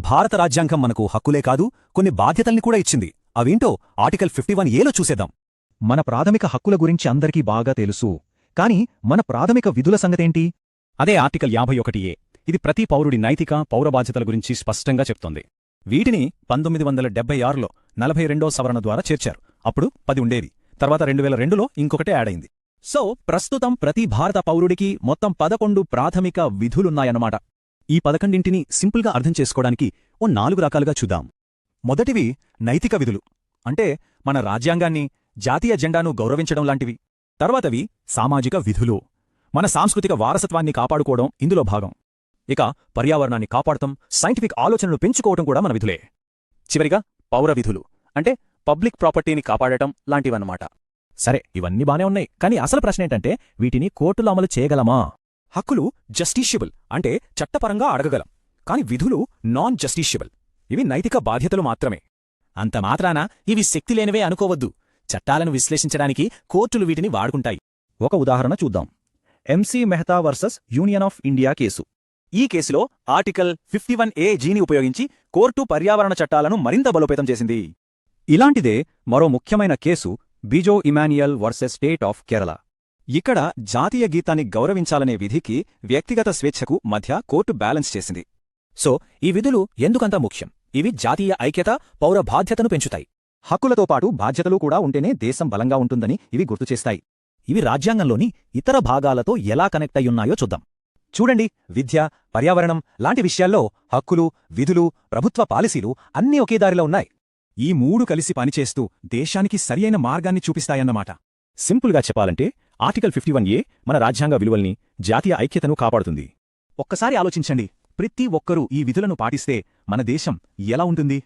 భారత రాజ్యాంగం మనకు హక్కులే కాదు కొన్ని బాధ్యతల్ని కూడా ఇచ్చింది. అవేంటో ఆర్టికల్ 51A చూసేద్దాం. మన ప్రాథమిక హక్కుల గురించి అందరికీ బాగా తెలుసు, కాని మన ప్రాథమిక విధుల సంగతేంటి? అదే ఆర్టికల్ 51A. ఇది ప్రతి పౌరుడి నైతిక పౌర బాధ్యతల గురించి స్పష్టంగా చెప్తోంది. వీటిని 1976లో 42వ సవరణ ద్వారా చేర్చారు. అప్పుడు 10 ఉండేవి. తర్వాత 2002లో ఇంకొకటే యాడ్ అయింది. సో ప్రస్తుతం ప్రతి భారత పౌరుడికి మొత్తం 11 ప్రాథమిక విధులున్నాయన్నమాట. ఈ 11ంటిని సింపుల్గా అర్థం చేసుకోవడానికి ఓ 4 రకాలుగా చూద్దాం. మొదటివి నైతిక విధులు, అంటే మన రాజ్యాంగాన్ని, జాతీయ జెండాను గౌరవించడం లాంటివి. తర్వాతవి సామాజిక విధులు, మన సాంస్కృతిక వారసత్వాన్ని కాపాడుకోవడం ఇందులో భాగం. ఇక పర్యావరణాన్ని కాపాడటం, సైంటిఫిక్ ఆలోచనలు పెంచుకోవటం కూడా మన విధులే. చివరిగా పౌర విధులు, అంటే పబ్లిక్ ప్రాపర్టీని కాపాడటం లాంటివన్నమాట. సరే, ఇవన్నీ బానే ఉన్నాయి, కానీ అసలు ప్రశ్న ఏంటంటే వీటిని కోర్టులో అమలు చేయగలమా? హక్కులు జస్టిషియబుల్, అంటే చట్టపరంగా అడగగలం. కాని విధులు నాన్ జస్టిషియబుల్, ఇవి నైతిక బాధ్యతలు మాత్రమే. అంత మాత్రాన ఇవి శక్తిలేనివే అనుకోవద్దు. చట్టాలను విశ్లేషించడానికి కోర్టులు వీటిని వాడుకుంటాయి. ఒక ఉదాహరణ చూద్దాం. MC Mehta versus union of India case. ఈ కేసులో ఆర్టికల్ 51AGని ఉపయోగించి కోర్టు పర్యావరణ చట్టాలను మరింత బలోపేతం చేసింది. ఇలాంటిదే మరో ముఖ్యమైన కేసు Bijoe Emmanuel versus state of Kerala. ఇక్కడ జాతీయ గీతాన్ని గౌరవించాలనే విధికి వ్యక్తిగత స్వేచ్ఛకు మధ్య కోర్టు బ్యాలెన్స్ చేసింది. సో ఈ విధులు ఎందుకంత ముఖ్యం? ఇవి జాతీయ ఐక్యత, పౌర బాధ్యతను పెంచుతాయి. హక్కులతో పాటు బాధ్యతలు కూడా ఉంటేనే దేశం బలంగా ఉంటుందని ఇవి గుర్తుచేస్తాయి. ఇవి రాజ్యాంగంలోని ఇతర భాగాలతో ఎలా కనెక్ట్ అయ్యున్నాయో చూద్దాం. చూడండి, విద్య, పర్యావరణం లాంటి విషయాల్లో హక్కులు, విధులు, ప్రభుత్వ పాలసీలు అన్నీ ఒకే దారిలో ఉన్నాయి. ఈ 3 కలిసి పనిచేస్తూ దేశానికి సరియైన మార్గాన్ని చూపిస్తాయన్నమాట. సింపుల్గా చెప్పాలంటే ఆర్టికల్ 51A మన రాజ్యాంగ విలువల్ని, జాతీయ ఐక్యతను కాపాడుతుంది. ఒక్కసారి ఆలోచించండి, ప్రతి ఒక్కరూ ఈ విధులను పాటిస్తే మన దేశం ఎలా ఉంటుంది?